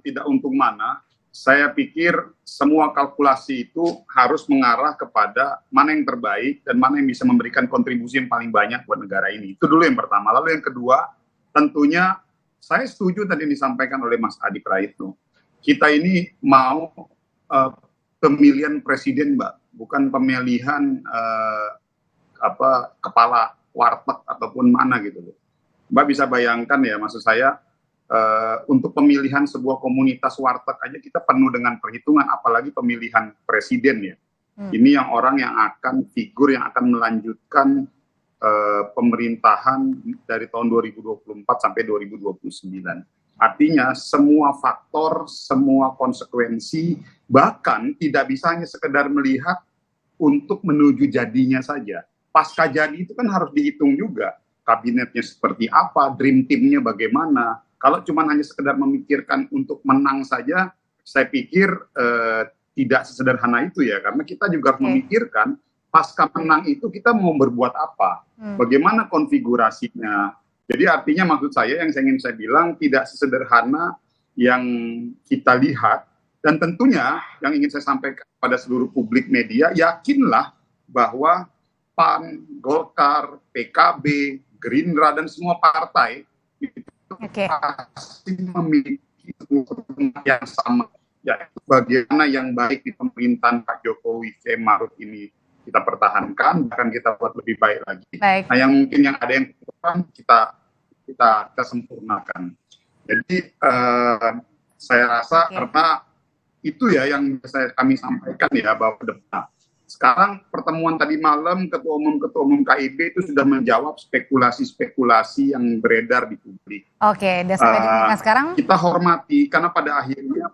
tidak untung mana, saya pikir semua kalkulasi itu harus mengarah kepada mana yang terbaik dan mana yang bisa memberikan kontribusi yang paling banyak buat negara ini. Itu dulu yang pertama. Lalu yang kedua, tentunya saya setuju tadi disampaikan oleh Mas Adi Praitno. Kita ini mau pemilihan presiden, Mbak, bukan pemilihan kepala warteg ataupun mana gitu loh. Mbak bisa bayangkan ya, maksud saya untuk pemilihan sebuah komunitas warteg aja kita penuh dengan perhitungan, apalagi pemilihan presiden ya. Ini yang orang yang akan figur yang akan melanjutkan pemerintahan dari tahun 2024 sampai 2029. Artinya semua faktor, semua konsekuensi, bahkan tidak bisa hanya sekedar melihat untuk menuju jadinya saja. Pasca jadi itu kan harus dihitung juga. Kabinetnya seperti apa, dream team-nya bagaimana. Kalau cuma hanya sekedar memikirkan untuk menang saja, saya pikir tidak sesederhana itu ya. Karena kita juga harus memikirkan pasca menang itu kita mau berbuat apa, bagaimana konfigurasinya. Jadi artinya maksud saya yang ingin saya bilang tidak sesederhana yang kita lihat. Dan tentunya yang ingin saya sampaikan pada seluruh publik media, yakinlah bahwa PAN, Golkar, PKB, Gerindra, dan semua partai itu pasti memiliki kepentingan yang sama, yaitu bagaimana yang baik di pemerintahan Pak Jokowi K. Maruf ini kita pertahankan, bahkan kita buat lebih baik lagi. Nah, yang mungkin yang ada yang kurang kita sempurnakan. Jadi saya rasa karena itu ya yang kami sampaikan ya bahwa depan. Sekarang pertemuan tadi malam ketua umum KIB itu sudah menjawab spekulasi-spekulasi yang beredar di publik. Oke, dan sampai di sekarang kita hormati karena pada akhirnya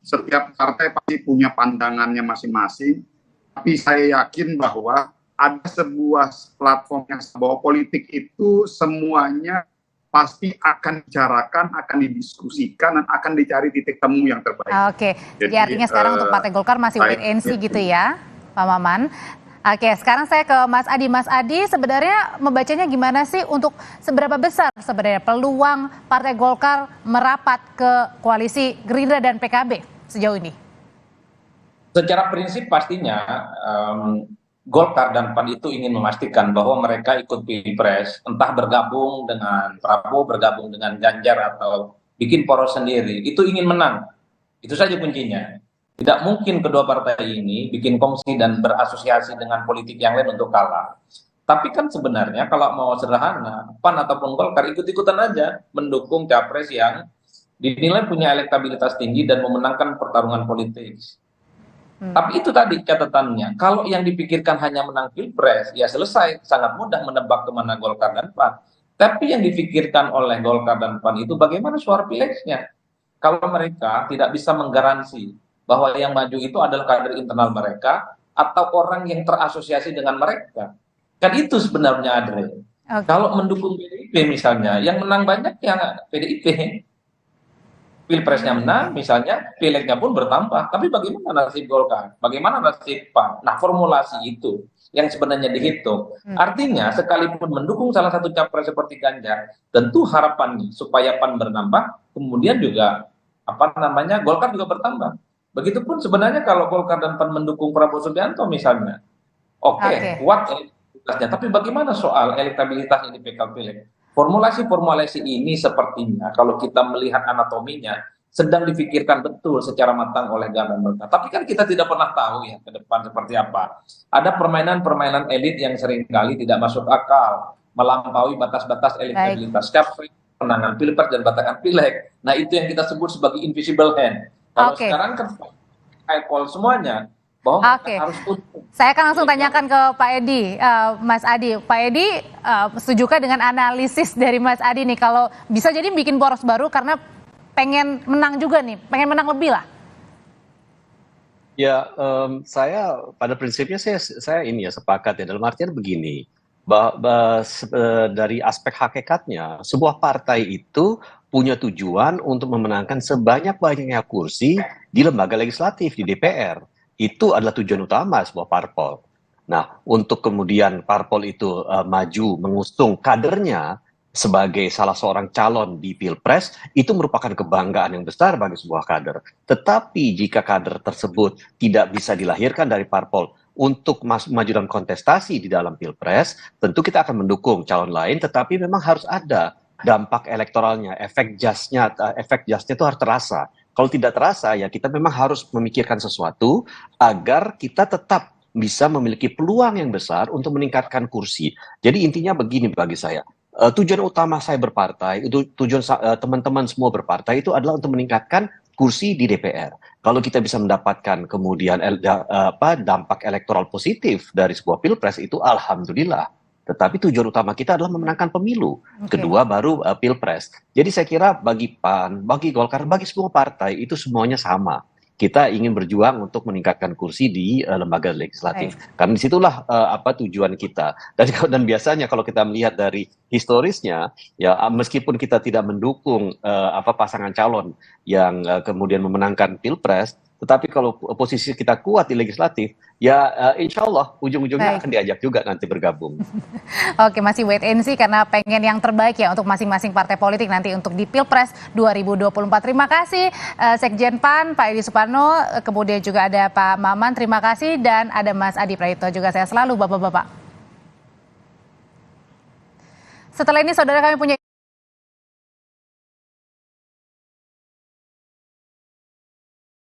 setiap partai pasti punya pandangannya masing-masing. Tapi saya yakin bahwa ada sebuah platform yang bahwa politik itu semuanya pasti akan dibicarakan, akan didiskusikan, dan akan dicari titik temu yang terbaik. Oke, jadi artinya sekarang untuk Partai Golkar masih wait and see gitu ya, Pak Maman. Oke, sekarang saya ke Mas Adi. Mas Adi, sebenarnya membacanya gimana sih untuk seberapa besar sebenarnya peluang Partai Golkar merapat ke koalisi Gerindra dan PKB sejauh ini? Secara prinsip pastinya Golkar dan PAN itu ingin memastikan bahwa mereka ikut pilpres, entah bergabung dengan Prabowo, bergabung dengan Ganjar, atau bikin poros sendiri, itu ingin menang. Itu saja kuncinya. Tidak mungkin kedua partai ini bikin kongsi dan berasosiasi dengan politik yang lain untuk kalah. Tapi kan sebenarnya kalau mau sederhana, PAN ataupun Golkar ikut-ikutan aja mendukung capres yang dinilai punya elektabilitas tinggi dan memenangkan pertarungan politik. Tapi itu tadi catatannya, kalau yang dipikirkan hanya menang pilpres, ya selesai, sangat mudah menebak kemana Golkar dan PAN. Tapi yang dipikirkan oleh Golkar dan PAN itu bagaimana suara pileknya. Kalau mereka tidak bisa menggaransi bahwa yang maju itu adalah kader internal mereka atau orang yang terasosiasi dengan mereka. Kan itu sebenarnya, Andre. Kalau mendukung PDIP misalnya, yang menang banyak yang PDIP. Pilpresnya menang misalnya, pileknya pun bertambah. Tapi bagaimana nasib Golkar? Bagaimana nasib PAN? Nah, formulasi itu yang sebenarnya dihitung. Artinya sekalipun mendukung salah satu capres seperti Ganjar, tentu harapannya supaya PAN bertambah, kemudian juga Golkar juga bertambah. Begitupun sebenarnya kalau Golkar dan PAN mendukung Prabowo Subianto misalnya. Oke, kuat elektabilitasnya. Tapi bagaimana soal elektabilitasnya di PKB? Formulasi-formulasi ini sepertinya kalau kita melihat anatominya sedang difikirkan betul secara matang oleh Ganjar. Tapi kan kita tidak pernah tahu ya ke depan seperti apa. Ada permainan-permainan elit yang seringkali tidak masuk akal, melampaui batas-batas elektabilitas capres, penangan pilpres dan batakan pileg. Nah, itu yang kita sebut sebagai invisible hand. Kalau sekarang kan call semuanya. Harus saya akan langsung tanyakan ke Pak Edi, Mas Adi. Pak Edi, setujukah dengan analisis dari Mas Adi nih kalau bisa jadi bikin poros baru karena pengen menang juga nih, pengen menang lebih lah? Ya, saya pada prinsipnya saya sepakat ya, dalam artian begini, bahwa dari aspek hakikatnya sebuah partai itu punya tujuan untuk memenangkan sebanyak-banyaknya kursi di lembaga legislatif, di DPR. Itu adalah tujuan utama sebuah parpol. Nah, untuk kemudian parpol itu maju mengusung kadernya, sebagai salah seorang calon di Pilpres, itu merupakan kebanggaan yang besar bagi sebuah kader. Tetapi jika kader tersebut tidak bisa dilahirkan dari parpol untuk maju dalam kontestasi di dalam Pilpres, tentu kita akan mendukung calon lain, tetapi memang harus ada dampak elektoralnya, efek jasnya itu harus terasa. Kalau tidak terasa, ya kita memang harus memikirkan sesuatu agar kita tetap bisa memiliki peluang yang besar untuk meningkatkan kursi. Jadi intinya begini bagi saya, tujuan utama saya berpartai, itu tujuan teman-teman semua berpartai itu adalah untuk meningkatkan kursi di DPR. Kalau kita bisa mendapatkan kemudian dampak elektoral positif dari sebuah pilpres itu alhamdulillah. Tetapi tujuan utama kita adalah memenangkan pemilu. Kedua baru pilpres. Jadi saya kira bagi PAN, bagi Golkar, bagi semua partai itu semuanya sama. Kita ingin berjuang untuk meningkatkan kursi di lembaga legislatif. Karena disitulah tujuan kita. Dan biasanya kalau kita melihat dari historisnya, ya meskipun kita tidak mendukung pasangan calon yang kemudian memenangkan pilpres, tetapi kalau posisi kita kuat di legislatif, ya insya Allah ujung-ujungnya akan diajak juga nanti bergabung. Oke, masih wait and see karena pengen yang terbaik ya untuk masing-masing partai politik nanti untuk di Pilpres 2024. Terima kasih Sekjen PAN, Pak Edi Suparno, kemudian juga ada Pak Maman, terima kasih, dan ada Mas Adi Praitno juga. Saya selalu Bapak-Bapak. Setelah ini saudara kami punya